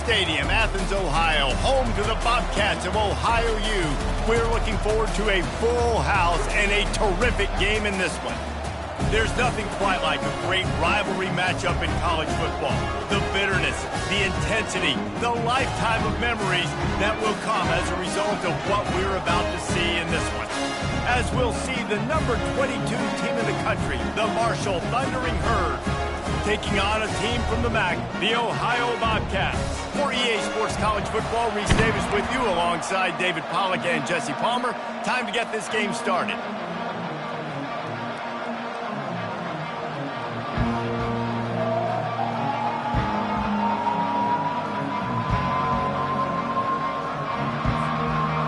Stadium, Athens, Ohio, home to the Bobcats of Ohio U. We're looking forward to a full house and a terrific game in this one. There's nothing quite like a great rivalry matchup in college football. The bitterness, the intensity, the lifetime of memories that will come as a result of what we're about to see in this one. As we'll see the number 22 team in the country, the Marshall Thundering Herd, taking on a team from the MAC, the Ohio Bobcats. For EA Sports College Football, Reese Davis with you alongside David Pollack and Jesse Palmer. Time to get this game started.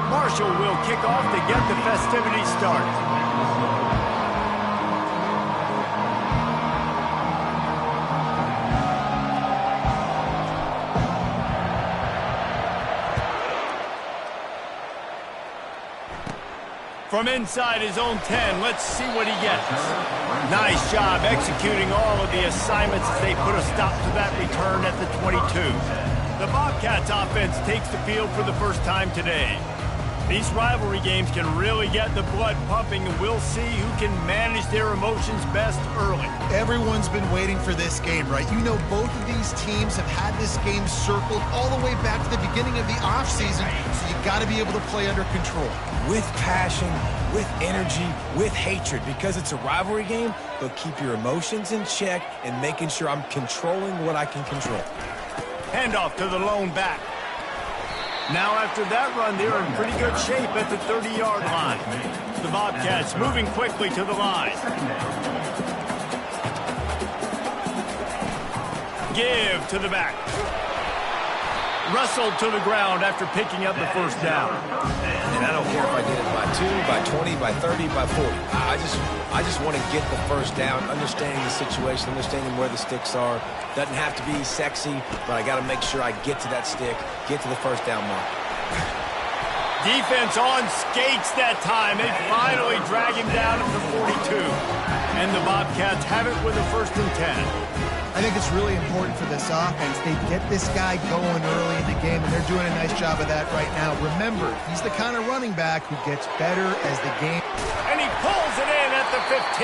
Marshall will kick off to get the festivities started. From inside his own 10, let's see what he gets. Nice job executing all of the assignments as they put a stop to that return at the 22. The Bobcats offense takes the field for the first time today. These rivalry games can really get the blood pumping, and we'll see who can manage their emotions best early. Everyone's been waiting for this game, right? You know, both of these teams have had this game circled all the way back to the beginning of the offseason, so you got to be able to play under control. With passion, with energy, with hatred, because it's a rivalry game, but keep your emotions in check and making sure I'm controlling what I can control. Handoff to the lone back. Now after that run, they're in pretty good shape at the 30-yard line. The Bobcats moving quickly to the line. Give to the back. Wrestled to the ground after picking up the first down. And I don't care if I did it by 2, by 20, by 30, by 40. I just want to get the first down, understanding the situation, understanding where the sticks are. Doesn't have to be sexy, but I got to make sure I get to that stick, get to the first down mark. Defense on skates that time. They finally drag him down at the 42. And the Bobcats have it with a 1st and 10. I think it's really important for this offense. They get this guy going early in the game, and they're doing a nice job of that right now. Remember, he's the kind of running back who gets better as the game... And he pulls it in at the 15.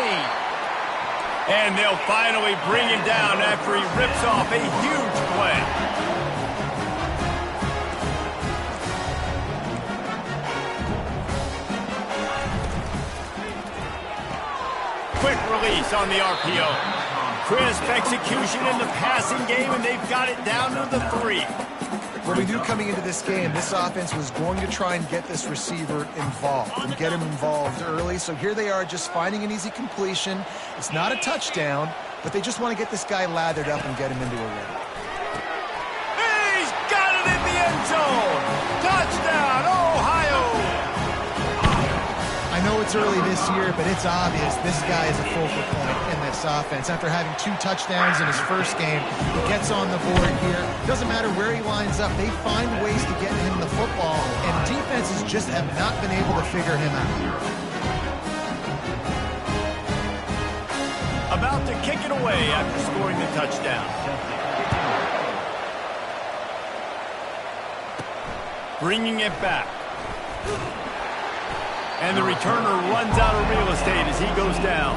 And they'll finally bring him down after he rips off a huge play. Quick release on the RPO. Crisp execution in the passing game, and they've got it down to the 3. What we knew coming into this game, this offense was going to try and get this receiver involved and get him involved early. So here they are just finding an easy completion. It's not a touchdown, but they just want to get this guy lathered up and get him into a rhythm. He's got it in the end zone. Touchdown, Ohio. I know it's early this year, but it's obvious this guy is a focal point in this offense. After having 2 touchdowns in his first game, he gets on the board here. Doesn't matter where he lines up, they find ways to get him the football, and defenses just have not been able to figure him out. About to kick it away after scoring the touchdown. Bringing it back. And the returner runs out of real estate as he goes down.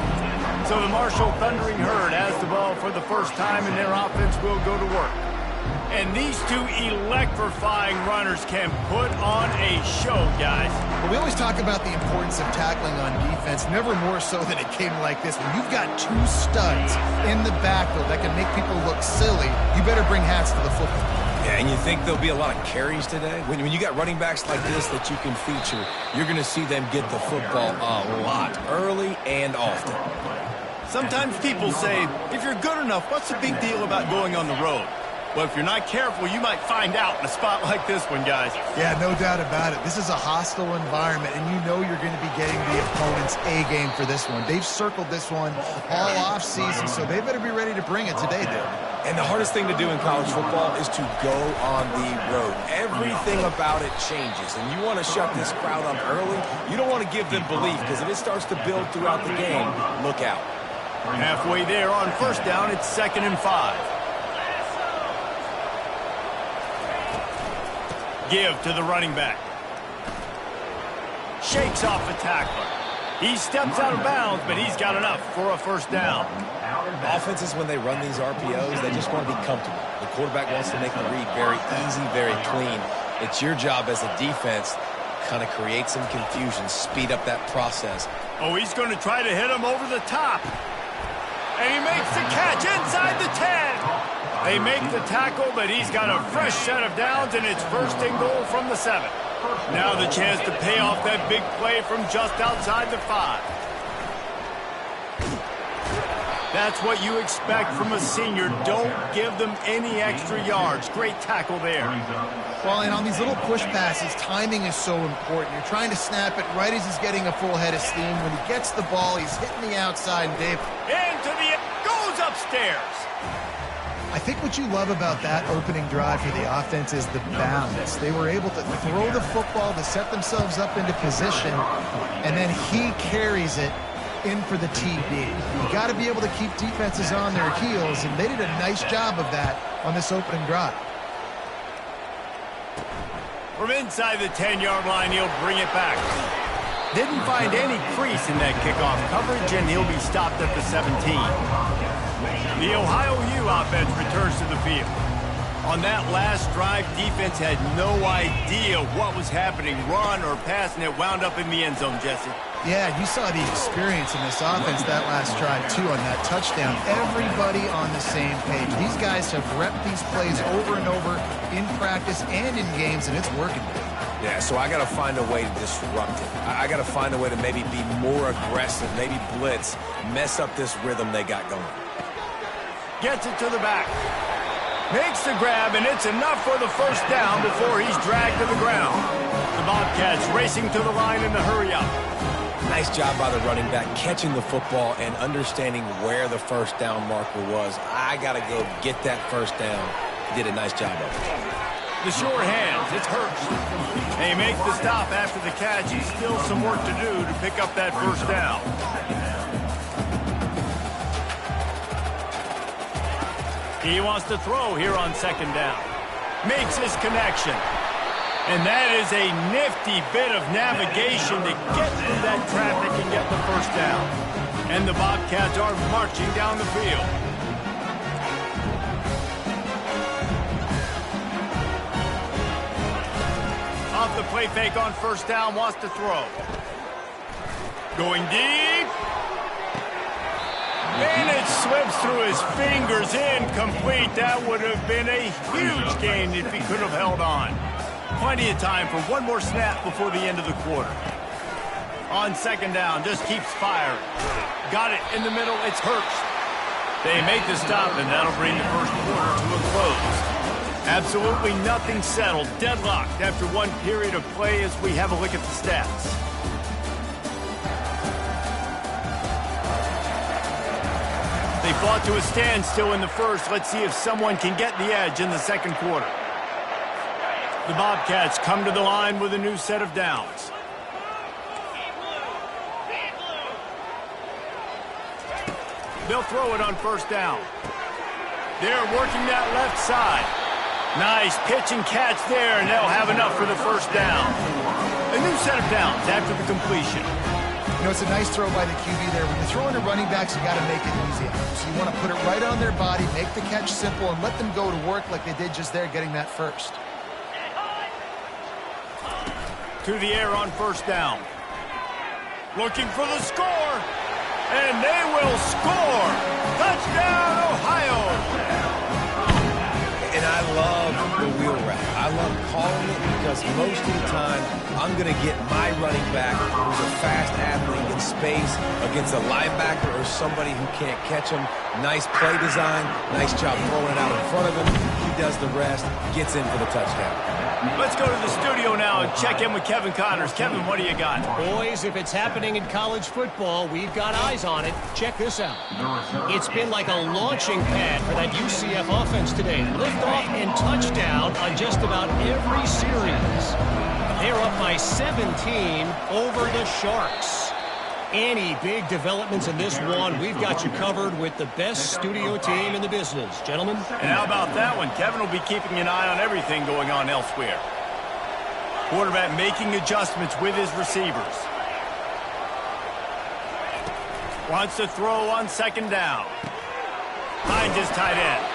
So the Marshall Thundering Herd has the ball for the first time, and their offense will go to work. And these two electrifying runners can put on a show, guys. Well, we always talk about the importance of tackling on defense, never more so than it came like this. When you've got 2 studs in the backfield that can make people look silly, you better bring hats to the football. Yeah, and you think there'll be a lot of carries today? When you got running backs like this that you can feature, you're going to see them get the football a lot, early and often. Sometimes people say, if you're good enough, what's the big deal about going on the road? Well, if you're not careful, you might find out in a spot like this one, guys. Yeah, no doubt about it. This is a hostile environment, and you know you're going to be getting the opponent's A game for this one. They've circled this one all offseason, so they better be ready to bring it today, Dave. And the hardest thing to do in college football is to go on the road. Everything about it changes, and you want to shut this crowd up early. You don't want to give them belief, because if it starts to build throughout the game, look out. Halfway there on 1st down, it's 2nd and 5. give to the running back. Shakes off the tackler. He steps out of bounds, but he's got enough for a first down. Offenses, when they run these RPOs, they just want to be comfortable. The quarterback wants to make the read very easy, very clean. It's your job as a defense to kind of create some confusion, speed up that process. Oh, he's going to try to hit him over the top. And he makes the catch inside the 10. They make the tackle, but he's got a fresh set of downs, and it's first and goal from the 7. Now the chance to pay off that big play from just outside the 5. That's what you expect from a senior. Don't give them any extra yards. Great tackle there. Well, and on these little push passes, timing is so important. You're trying to snap it right as he's getting a full head of steam. When he gets the ball, he's hitting the outside, and Dave. Into the goes upstairs. I think what you love about that opening drive for the offense is the balance. They were able to throw the football to set themselves up into position, and then he carries it in for the TD. You got to be able to keep defenses on their heels, and they did a nice job of that on this opening drive. From inside the 10-yard line, he'll bring it back. Didn't find any crease in that kickoff coverage, and he'll be stopped at the 17. The Ohio U offense returns to the field. On that last drive, defense had no idea what was happening, run or pass, and it wound up in the end zone, Jesse. Yeah, you saw the experience in this offense that last drive, too, on that touchdown. Everybody on the same page. These guys have repped these plays over and over in practice and in games, and it's working. Yeah, so I got to find a way to disrupt it. I got to find a way to maybe be more aggressive, maybe blitz, mess up this rhythm they got going. Gets it to the back. Makes the grab, and it's enough for the first down before he's dragged to the ground. The Bobcats racing to the line in the hurry-up. Nice job by the running back, catching the football and understanding where the first down marker was. I got to go get that first down. He did a nice job of it. The short hands, it's Hurst. They make the stop after the catch. He's still some work to do to pick up that first down. He wants to throw here on second down. Makes his connection. And that is a nifty bit of navigation to get through that traffic and get the first down. And the Bobcats are marching down the field. Off the play fake on first down, wants to throw. Going deep. And it slips through his fingers, incomplete. That would have been a huge gain if he could have held on. Plenty of time for one more snap before the end of the quarter. On second down, just keeps firing. Got it in the middle, it's Hurst. They make the stop, and that'll bring the first quarter to a close. Absolutely nothing settled, deadlocked after one period of play as we have a look at the stats. They fought to a standstill in the first. Let's see if someone can get the edge in the second quarter. The Bobcats come to the line with a new set of downs. They'll throw it on first down. They're working that left side. Nice pitch and catch there, and they'll have enough for the first down. A new set of downs after the completion. You know, it's a nice throw by the QB there. When you're throwing to running backs, you got to make it easy. So you want to put it right on their body, make the catch simple, and let them go to work like they did just there, getting that first. To the air on first down. Looking for the score. And they will score. Touchdown, Ohio. And I love the wheel route. I love calling it because most of the time, I'm going to get my running back who's a fast athlete in space against a linebacker or somebody who can't catch him. Nice play design. Nice job throwing it out in front of him. He does the rest, gets in for the touchdown. Let's go to the studio now and check in with Kevin Connors. Kevin, what do you got? Boys, if it's happening in college football, we've got eyes on it. Check this out. It's been like a launching pad for that UCF offense today. Liftoff and touchdown on just about every series. They're up by 17 over the Sharks. Any big developments in this one, we've got you covered with the best studio team in the business. Gentlemen? And how about that one? Kevin will be keeping an eye on everything going on elsewhere. Quarterback making adjustments with his receivers. Wants to throw on second down. Finds his tight end.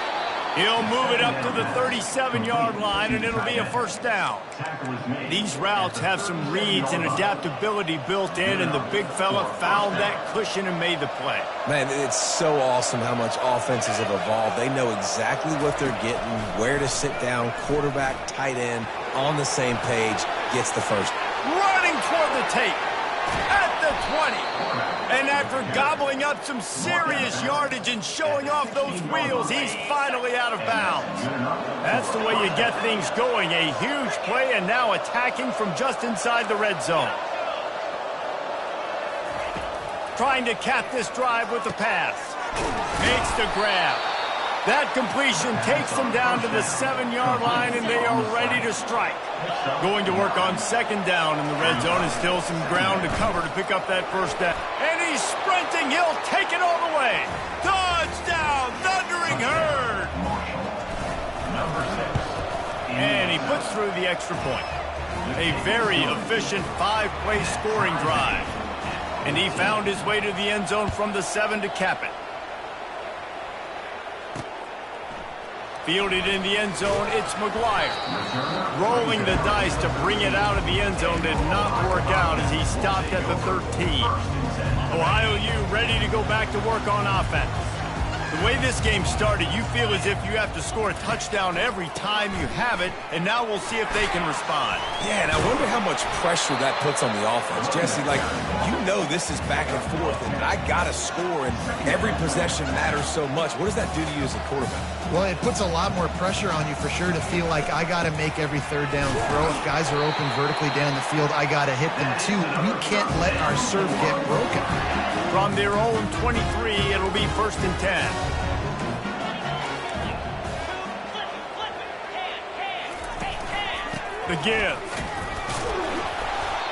He'll move it up to the 37-yard line, and it'll be a first down. These routes have some reads and adaptability built in, and the big fella found that cushion and made the play. Man, it's so awesome how much offenses have evolved. They know exactly what they're getting, where to sit down, quarterback, tight end, on the same page, gets the first. Running toward the tape at the 20. And after gobbling up some serious yardage and showing off those wheels, he's finally out of bounds. That's the way you get things going. A huge play, and now attacking from just inside the red zone. Trying to cap this drive with the pass. Makes the grab. That completion takes them down to the 7-yard line, and they are ready to strike. Going to work on second down in the red zone, and still some ground to cover to pick up that first down. And he's sprinting. He'll take it all the way. Touchdown, Thundering Herd. And he puts through the extra point. A very efficient 5-play scoring drive. And he found his way to the end zone from the 7 to cap it. Fielded in the end zone, it's McGuire. Rolling the dice to bring it out of the end zone did not work out as he stopped at the 13. Ohio U ready to go back to work on offense. The way this game started, you feel as if you have to score a touchdown every time you have it, and now we'll see if they can respond. Yeah, and I wonder how much pressure that puts on the offense. Jesse, like, you know this is back and forth, and I got to score, and every possession matters so much. What does that do to you as a quarterback? Well, it puts a lot more pressure on you for sure to feel like I got to make every third down throw. If guys are open vertically down the field, I got to hit them too. We can't let our serve get broken. From their own 23, it'll be 1st and 10. The give.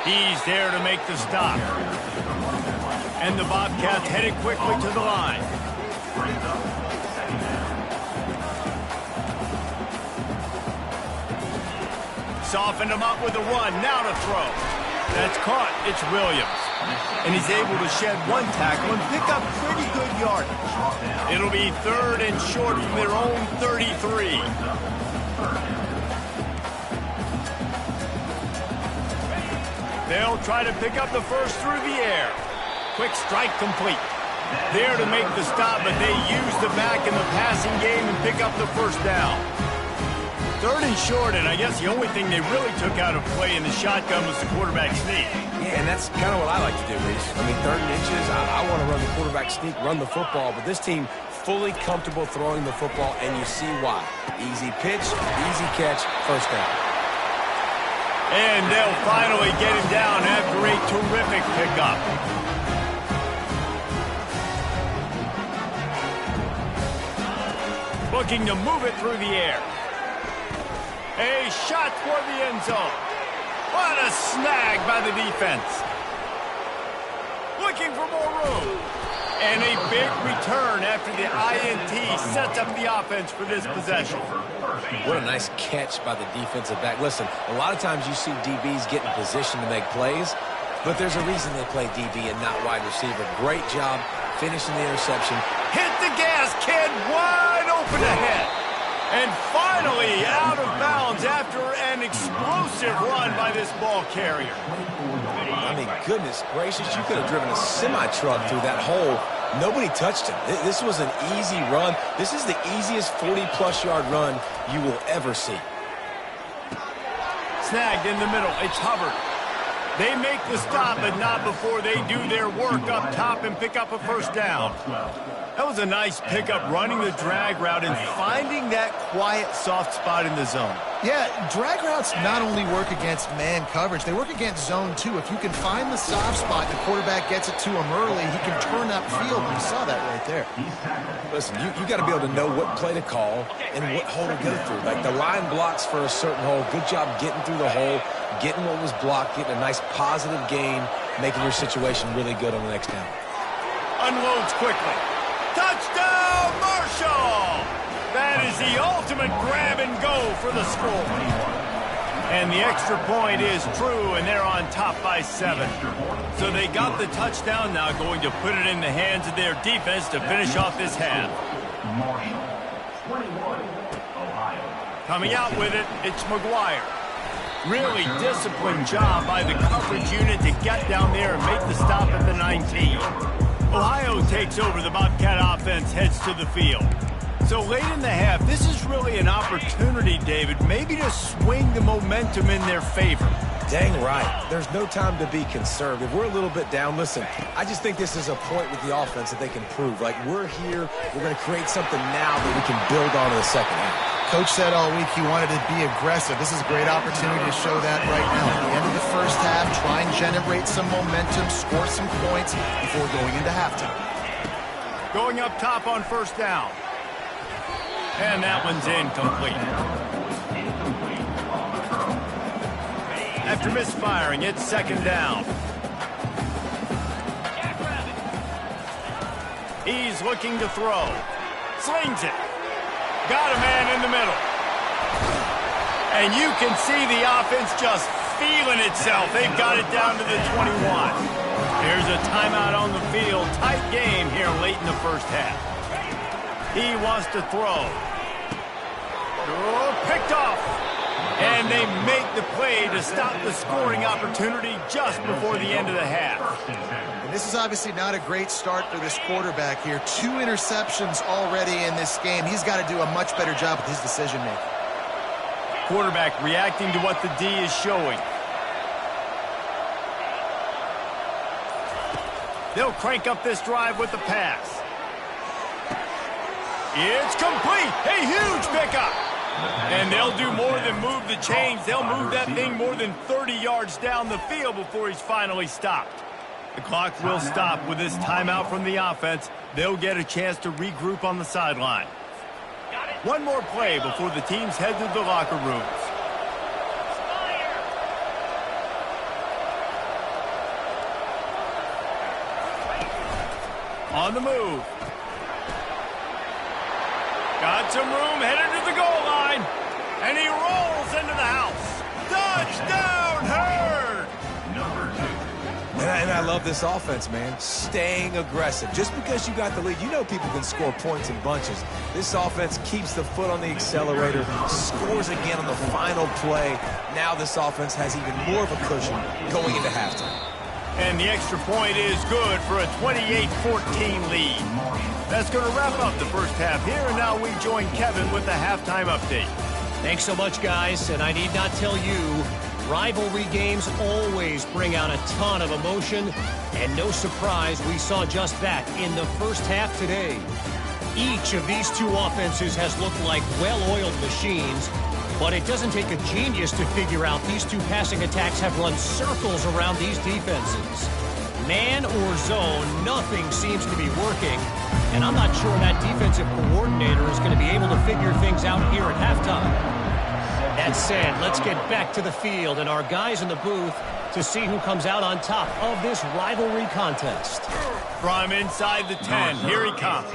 He's there to make the stop. And the Bobcats headed quickly to the line. Softened him up with a run. Now to throw. That's caught. It's Williams. And he's able to shed one tackle and pick up pretty good yardage. It'll be 3rd and short from their own 33. They'll try to pick up the first through the air. Quick strike complete. There to make the stop, but they use the back in the passing game and pick up the first down. 3rd and short, and I guess the only thing they really took out of play in the shotgun was the quarterback sneak. Yeah, and that's kind of what I like to do, Reese. I mean, 3rd and inches, I want to run the quarterback sneak, run the football, but this team fully comfortable throwing the football, and you see why. Easy pitch, easy catch, first down. And they'll finally get him down after a terrific pickup. Looking to move it through the air. A shot toward the end zone. What a snag by the defense. Looking for more room. And a big return after the INT sets up the offense for this possession. What a nice catch by the defensive back. Listen, a lot of times you see DBs get in position to make plays, but there's a reason they play DB and not wide receiver. Great job finishing the interception. Hit the gas, kid. Wide open ahead. And finally out of bounds after an explosive run by this ball carrier. I mean, goodness gracious, you could have driven a semi-truck through that hole. Nobody touched him. This was an easy run. This is the easiest 40-plus yard run you will ever see. Snagged in the middle. It's Hubbard. They make the stop, but not before they do their work up top and pick up a first down. That was a nice pickup, running the drag route and finding that quiet, soft spot in the zone. Yeah, drag routes not only work against man coverage, they work against zone too. If you can find the soft spot, the quarterback gets it to him early, he can turn upfield. You saw that right there. Listen, you got to be able to know what play to call and what hole to go through. Like the line blocks for a certain hole. Good job getting through the hole, getting what was blocked, getting a nice positive gain, making your situation really good on the next down. Unloads quickly. Touchdown, Marshall! That is the ultimate grab and go for the score. And the extra point is true, and they're on top by 7. So they got the touchdown, now going to put it in the hands of their defense to finish off this half. Coming out with it, it's McGuire. Really disciplined job by the coverage unit to get down there and make the stop at the 19. Ohio takes over. The Bobcat offense heads to the field. So late in the half, this is really an opportunity, David, maybe to swing the momentum in their favor. Dang right. There's no time to be conservative. We're a little bit down. Listen, I just think this is a point with the offense that they can prove. Like, we're here, we're going to create something now that we can build on in the second half. Coach said all week he wanted to be aggressive. This is a great opportunity to show that right now. At the end of the first half, try and generate some momentum, score some points before going into halftime. Going up top on first down. And that one's incomplete. After misfiring, it's second down. He's looking to throw. Slings it. Got a man in the middle. And you can see the offense just feeling itself. They've got it down to the 21. Here's a timeout on the field. Tight game here late in the first half. He wants to throw. Oh, picked off. And they make the play to stop the scoring opportunity just before the end of the half. And this is obviously not a great start for this quarterback here. 2 interceptions already in this game. He's got to do a much better job with his decision-making. Quarterback reacting to what the D is showing. They'll crank up this drive with the pass. It's complete. A huge pickup. And they'll do more than move the chains. They'll move that thing more than 30 yards down the field before he's finally stopped. The clock will stop with this timeout from the offense. They'll get a chance to regroup on the sideline. One more play before the teams head to the locker rooms. On the move. Got some room, headed to the goal line. And he rolls into the house. Touchdown, Herd! And I love this offense, man. Staying aggressive. Just because you got the lead, you know people can score points in bunches. This offense keeps the foot on the accelerator, scores again on the final play. Now this offense has even more of a cushion going into halftime. And the extra point is good for a 28-14 lead. That's going to wrap up the first half here, and now we join Kevin with the halftime update. Thanks so much, guys, and I need not tell you, rivalry games always bring out a ton of emotion, and no surprise we saw just that in the first half today. Each of these two offenses has looked like well-oiled machines, but it doesn't take a genius to figure out these two passing attacks have run circles around these defenses. Man or zone, nothing seems to be working, and I'm not sure that defensive coordinator is going to be able to figure things out here at halftime. That said, let's get back to the field and our guys in the booth to see who comes out on top of this rivalry contest. From inside the 10, here he comes.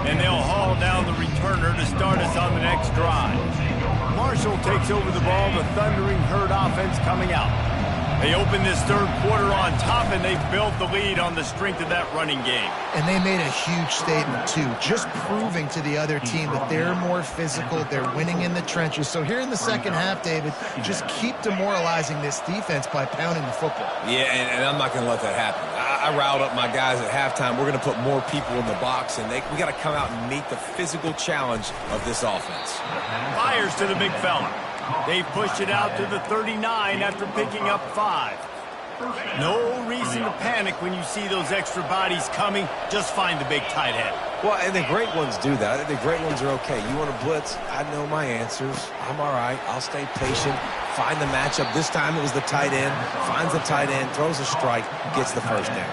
And they'll haul down the returner to start us on the next drive. Marshall takes over the ball, the Thundering Herd offense coming out. They open this third quarter on top, and they've built the lead on the strength of that running game. And they made a huge statement, too, just proving to the other team that they're more physical, they're winning in the trenches. So here in the second half, David, just keep demoralizing this defense by pounding the football. Yeah, and I'm not going to let that happen. I riled up my guys at halftime. We're going to put more people in the box, and we got to come out and meet the physical challenge of this offense. Fires to the big fella. They've pushed it out to the 39 after picking up 5. No reason to panic when you see those extra bodies coming. Just find the big tight end. Well, and the great ones do that. I think the great ones are okay. You want to blitz? I know my answers. I'm all right. I'll stay patient. Find the matchup. This time it was the tight end. Finds the tight end, throws a strike, gets the first down.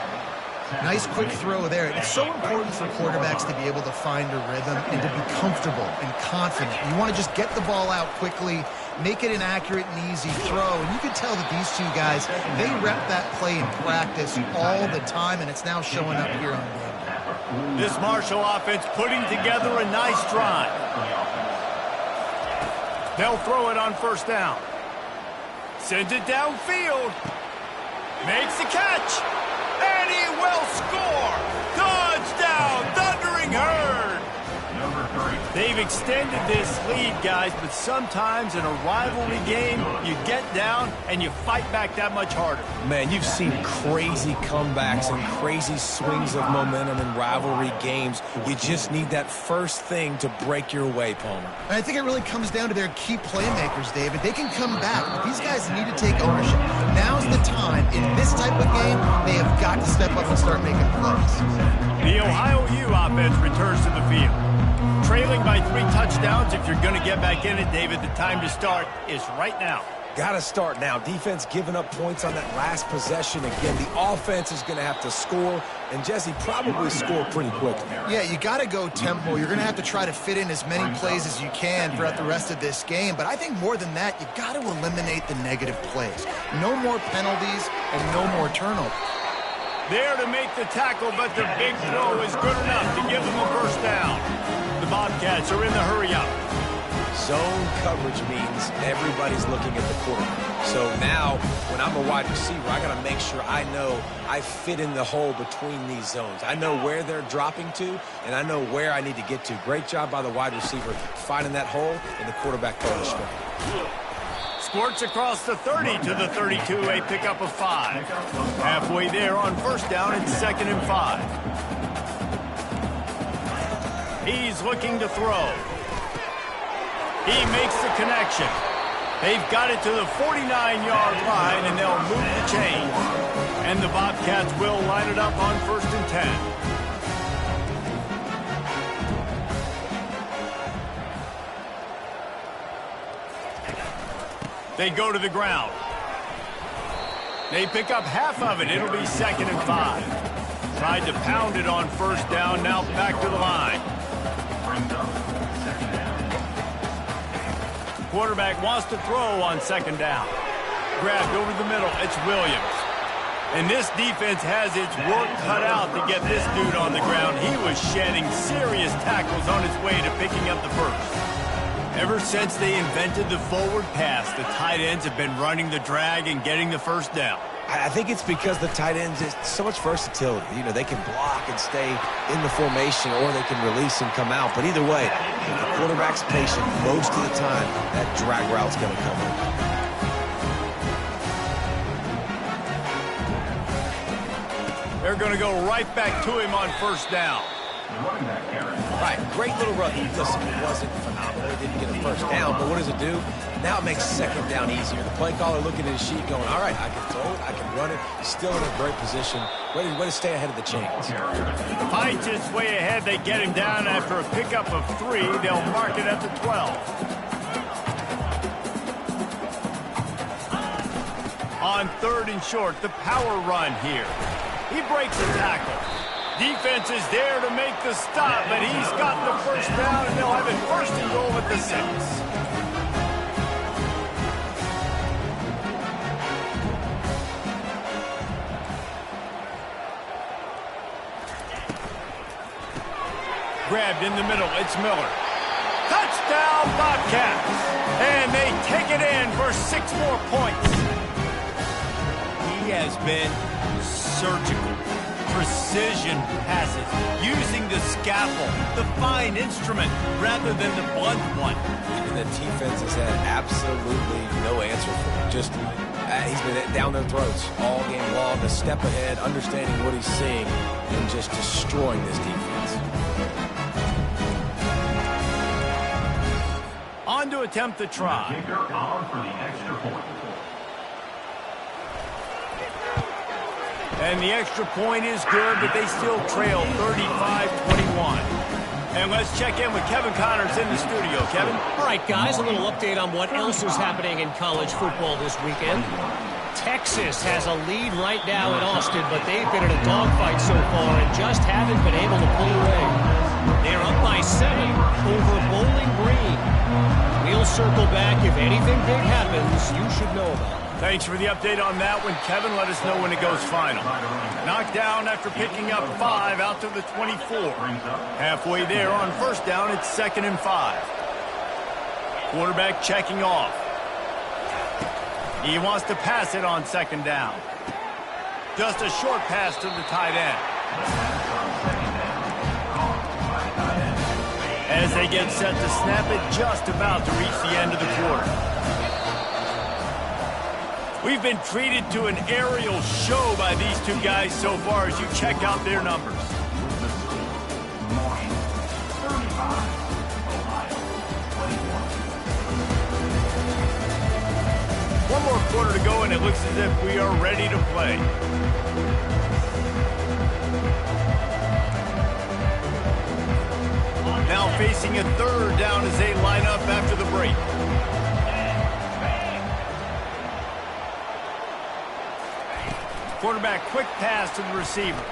Nice quick throw there. It's so important for quarterbacks to be able to find a rhythm and to be comfortable and confident. You want to just get the ball out quickly, make it an accurate and easy throw. And you can tell that these two guys, they rep that play in practice all the time, and it's now showing up here on game. This Marshall offense putting together a nice drive. They'll throw it on first down. Sends it downfield. Makes the catch. And he will score. Touchdown, Thundering Herd. They've extended this lead, guys, but sometimes in a rivalry game, you get down and you fight back that much harder. Man, you've seen crazy comebacks and crazy swings of momentum in rivalry games. You just need that first thing to break your way, Palmer. And I think it really comes down to their key playmakers, David. They can come back, but these guys need to take ownership. Now's the time. In this type of game, they have got to step up and start making plays. The Ohio U offense returns to the field. Trailing by 3 touchdowns. If you're going to get back in it, David, the time to start is right now. Got to start now. Defense giving up points on that last possession. Again, the offense is going to have to score, and Jesse probably score pretty quickly. Yeah, you got to go tempo. You're going to have to try to fit in as many plays as you can throughout the rest of this game. But I think more than that, you got to eliminate the negative plays. No more penalties and no more turnovers. There to make the tackle, but the big throw is good enough to give them a first down. The Bobcats are in the hurry-up. Zone coverage means everybody's looking at the quarterback. So now, when I'm a wide receiver, I got to make sure I know I fit in the hole between these zones. I know where they're dropping to, and I know where I need to get to. Great job by the wide receiver finding that hole, and the quarterback throwing straight. Squirts across the 30 to the 32, a pickup of 5. Halfway there on first down, it's 2nd and 5. He's looking to throw. He makes the connection. They've got it to the 49-yard line, and they'll move the chains. And the Bobcats will line it up on 1st and 10. They go to the ground. They pick up half of it. It'll be 2nd and 5. Tried to pound it on first down. Now back to the line. Quarterback wants to throw on 2nd down. Grabbed over the middle. It's Williams. And this defense has its work cut out to get this dude on the ground. He was shedding serious tackles on his way to picking up the first. Ever since they invented the forward pass, the tight ends have been running the drag and getting the first down. I think it's because the tight ends is so much versatility. You know, they can block and stay in the formation, or they can release and come out. But either way, if the quarterback's patient, most of the time, that drag route's going to come in. They're going to go right back to him on first down. Right, great little run. Listen, it wasn't phenomenal. He didn't get a first down, but what does it do? Now it makes 2nd down easier. The play caller looking at his sheet going, all right, I can throw it, I can run it. Still in a great position. Way to stay ahead of the chains. The Pirates is way ahead. They get him down after a pickup of 3. They'll mark it at the 12. On 3rd and short, the power run here. He breaks the tackle. Defense is there to make the stop, but he's got the first down, and they'll have it 1st and goal at the 6. Grabbed in the middle, it's Miller. Touchdown, Bobcats! And they take it in for 6 more points. He has been surgical. Precision passes, using the scalpel, the fine instrument, rather than the blunt one. And the defense has had absolutely no answer for him. Just, he's been down their throats all game long, a step ahead, understanding what he's seeing, and just destroying this defense. On to attempt the try. And the extra point is good, but they still trail 35-21. And let's check in with Kevin Connors in the studio. Kevin? All right, guys, a little update on what else is happening in college football this weekend. Texas has a lead right now in Austin, but they've been in a dogfight so far and just haven't been able to pull away. They're up by 7 over Bowling Green. We'll circle back. If anything big happens, you should know about it. Thanks for the update on that one, Kevin. Let us know when it goes final. Knocked down after picking up 5 out to the 24. Halfway there on first down, it's 2nd and 5. Quarterback checking off. He wants to pass it on second down. Just a short pass to the tight end. As they get set to snap it, just about to reach the end of the quarter. We've been treated to an aerial show by these two guys so far as you check out their numbers. One more quarter to go, and it looks as if we are ready to play. Now facing a third down as they line up after the break. Quarterback quick pass to the receiver.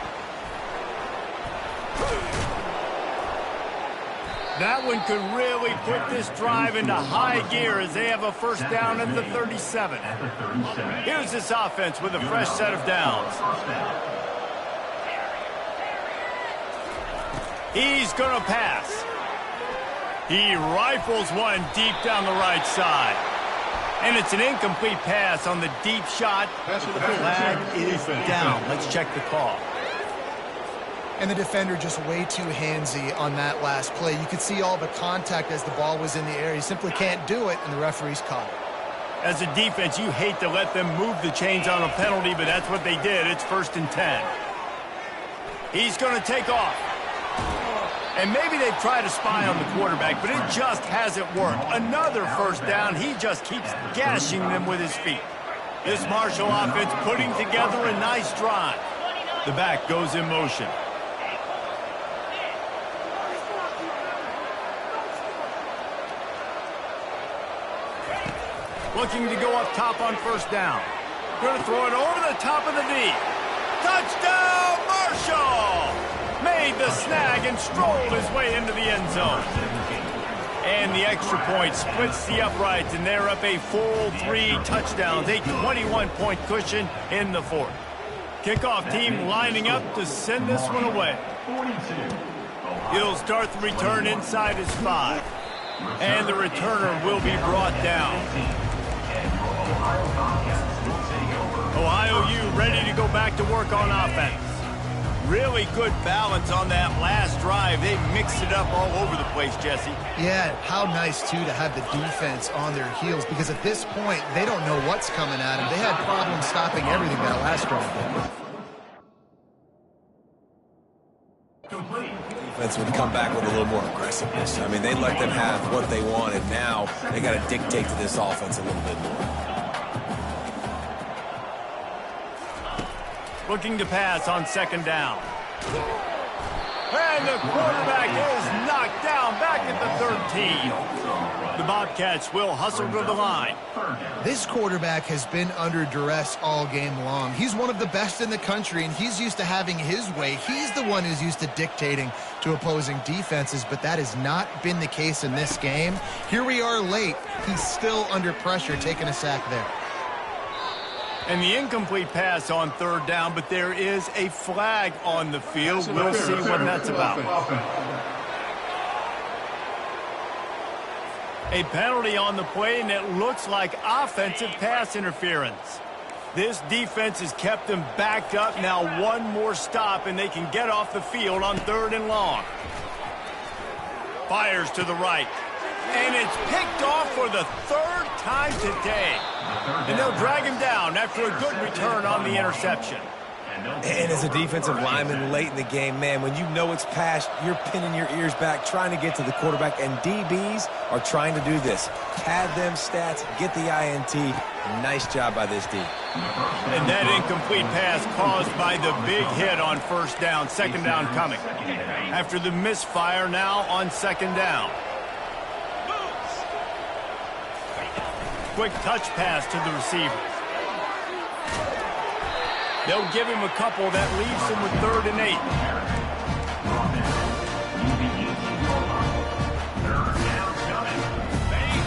That one could really put this drive into high gear as they have a first down at the 37. Here's this offense with a fresh set of downs. He's going to pass. He rifles one deep down the right side. And it's an incomplete pass on the deep shot. The flag is down. Let's check the call. And the defender just way too handsy on that last play. You could see all the contact as the ball was in the air. He simply can't do it, and the referee's caught it. As a defense, you hate to let them move the chains on a penalty, but that's what they did. It's 1st and 10. He's going to take off. And maybe they try to spy on the quarterback, but it just hasn't worked. Another first down. He just keeps gashing them with his feet. This Marshall offense putting together a nice drive. The back goes in motion. Looking to go up top on first down. Going to throw it over the top of the D. Touchdown, Marshall! Made the snag and strolled his way into the end zone. And the extra point splits the uprights, and they're up a full 3 touchdowns, a 21-point cushion in the fourth. Kickoff team lining up to send this one away. He'll start the return inside his 5. And the returner will be brought down. Ohio U ready to go back to work on offense. Really good balance on that last drive. They mixed it up all over the place, Jesse. Yeah, how nice, too, to have the defense on their heels, because at this point, they don't know what's coming at them. They had problems stopping everything that last drive did. Defense would come back with a little more aggressiveness. I mean, they let them have what they wanted. Now they got to dictate to this offense a little bit more. Looking to pass on second down. And the quarterback is knocked down back at the 13. The Bobcats will hustle to the line. This quarterback has been under duress all game long. He's one of the best in the country, and he's used to having his way. He's the one who's used to dictating to opposing defenses, but that has not been the case in this game. Here we are late. He's still under pressure, taking a sack there. And the incomplete pass on third down, but there is a flag on the field. We'll see what that's about. A penalty on the play, and it looks like offensive pass interference. This defense has kept them backed up. Now one more stop, and they can get off the field on 3rd and long. Fires to the right. And it's picked off for the 3rd time today. And they'll drag him down after a good return on the interception. And as a defensive lineman late in the game, man, when you know it's passed, you're pinning your ears back, trying to get to the quarterback, and DBs are trying to do this. Pad them stats, get the INT. Nice job by this D. And that incomplete pass caused by the big hit on first down, second down coming. After the misfire, now on second down. Quick touch pass to the receiver. They'll give him a couple that leaves him with 3rd and 8.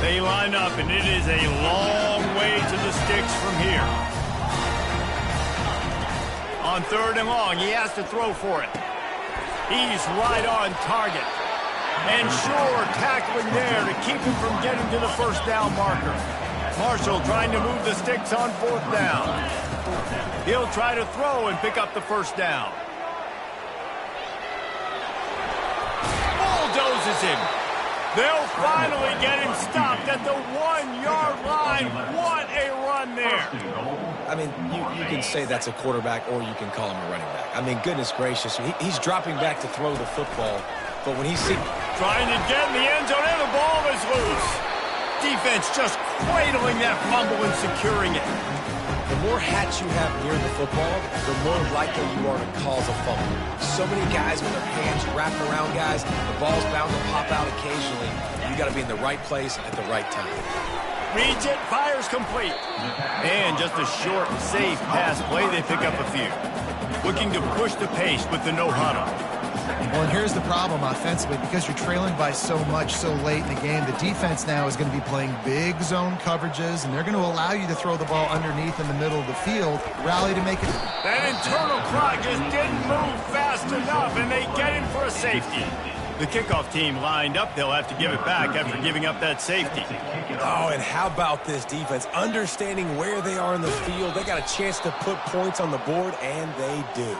They line up, and it is a long way to the sticks from here. On 3rd and long, he has to throw for it. He's right on target. And sure tackling there to keep him from getting to the first down marker. Marshall trying to move the sticks on 4th down. He'll try to throw and pick up the 1st down. Bulldozes him. They'll finally get him stopped at the 1-yard line. What a run there. I mean, you can say that's a quarterback or you can call him a running back. I mean, goodness gracious, he's dropping back to throw the football. But when he's trying to get in the end zone, and the ball is loose. Defense just cradling that fumble and securing it. The more hats you have near the football, the more likely you are to cause a fumble. So many guys with their hands wrapped around guys, the ball's bound to pop out occasionally. You got to be in the right place at the right time. Reads it, fires complete. And just a short, safe pass play, they pick up a few. Looking to push the pace with the no huddle. Well, and here's the problem offensively. Because you're trailing by so much so late in the game, the defense now is going to be playing big zone coverages, and they're going to allow you to throw the ball underneath in the middle of the field, rally to make it. That internal clock just didn't move fast enough, and they get him for a safety. The kickoff team lined up. They'll have to give it back after giving up that safety. Oh, and how about this defense? Understanding where they are in the field. They got a chance to put points on the board, and they do.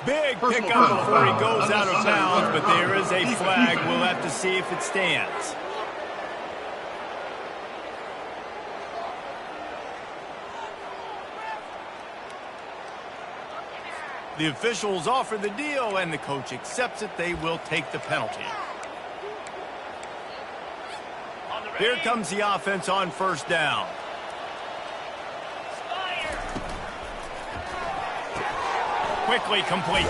Big pickup before he goes out of bounds, but there is a flag. We'll have to see if it stands. The officials offer the deal, and the coach accepts it. They will take the penalty. Here comes the offense on 1st down. Quickly complete.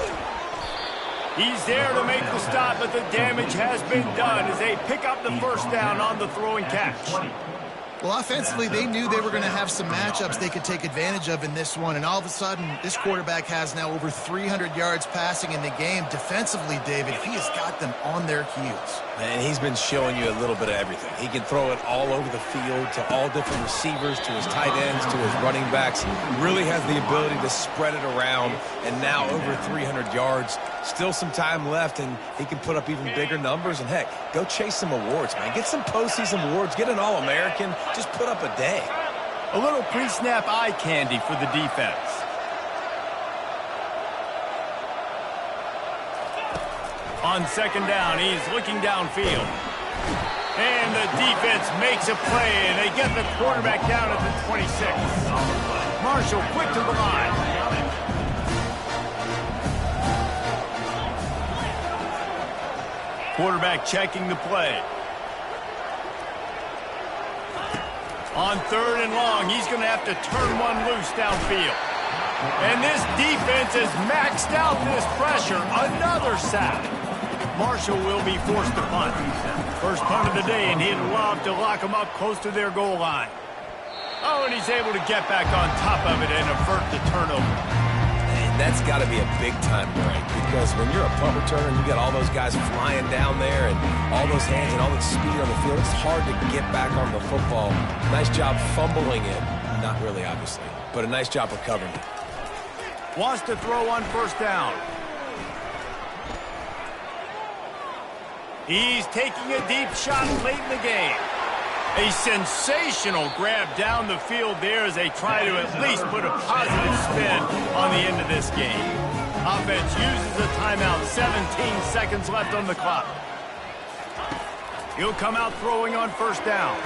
He's there to make the stop, but the damage has been done as they pick up the 1st down on the throw and catch. Well, offensively, they knew they were going to have some matchups they could take advantage of in this one, and all of a sudden, this quarterback has now over 300 yards passing in the game. Defensively, David, he has got them on their heels. And he's been showing you a little bit of everything. He can throw it all over the field to all different receivers, to his tight ends, to his running backs. He really has the ability to spread it around, and now over 300 yards. Still some time left, and he can put up even bigger numbers. And, heck, go chase some awards, man. Get some postseason awards. Get an All-American. Just put up a day. A little pre-snap eye candy for the defense. On 2nd down, he's looking downfield. And the defense makes a play, and they get the quarterback down at the 26. Marshall quick to the line. Quarterback checking the play. On 3rd and long, he's going to have to turn one loose downfield. And this defense has maxed out this pressure. Another sack. Marshall will be forced to punt. First punt of the day, and he'd love to lock them up close to their goal line. Oh, and he's able to get back on top of it and avert the turnover. And that's got to be a big-time break, because when you're a punt returner and you got all those guys flying down there and all those hands and all that speed on the field, it's hard to get back on the football. Nice job fumbling it. Not really, obviously, but a nice job recovering it. Wants to throw on 1st down. He's taking a deep shot late in the game. A sensational grab down the field there as they try to at least put a positive spin on the end of this game. Offense uses a timeout. 17 seconds left on the clock. He'll come out throwing on 1st down.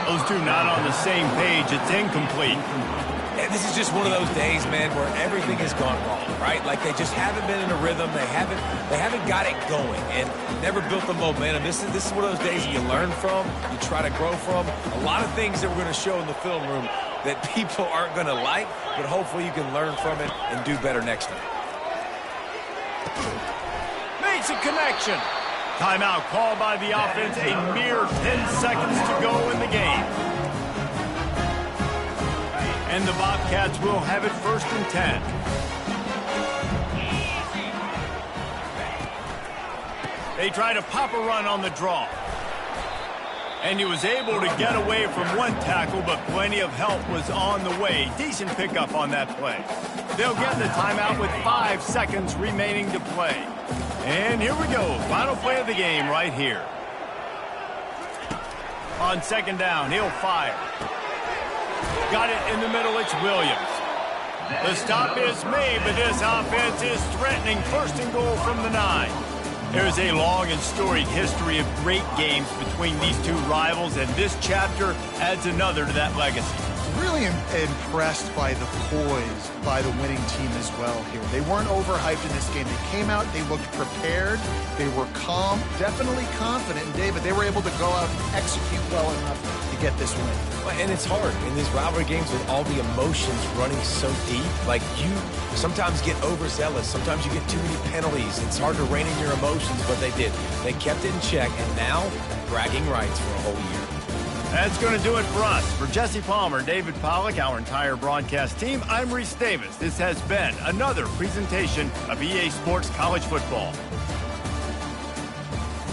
Those two not on the same page. It's incomplete. And this is just one of those days, man, where everything has gone wrong, right? Like they just haven't been in a rhythm. They haven't got it going and never built the momentum. This is one of those days you learn from, you try to grow from. A lot of things that we're going to show in the film room that people aren't going to like, but hopefully you can learn from it and do better next time. Makes a connection. Timeout called by the offense. A mere 10 seconds to go in the game. And the Bobcats will have it 1st and 10. They try to pop a run on the draw. And he was able to get away from one tackle, but plenty of help was on the way. Decent pickup on that play. They'll get the timeout with 5 seconds remaining to play. And here we go. Final play of the game right here. On 2nd down, he'll fire. Got it in the middle. It's Williams. The stop is made, but this offense is threatening. First and goal from the 9. There's a long and storied history of great games between these two rivals, and this chapter adds another to that legacy. Really impressed by the poise by the winning team as well here. They weren't overhyped in this game. They came out, they looked prepared, they were calm, definitely confident in David. They were able to go out and execute well enough to get this win. And it's hard in these rivalry games with all the emotions running so deep. Like, you sometimes get overzealous. Sometimes you get too many penalties. It's hard to rein in your emotions, but they did. They kept it in check, and now bragging rights for a whole year. That's going to do it for us. For Jesse Palmer, David Pollack, our entire broadcast team, I'm Reese Davis. This has been another presentation of EA Sports College Football.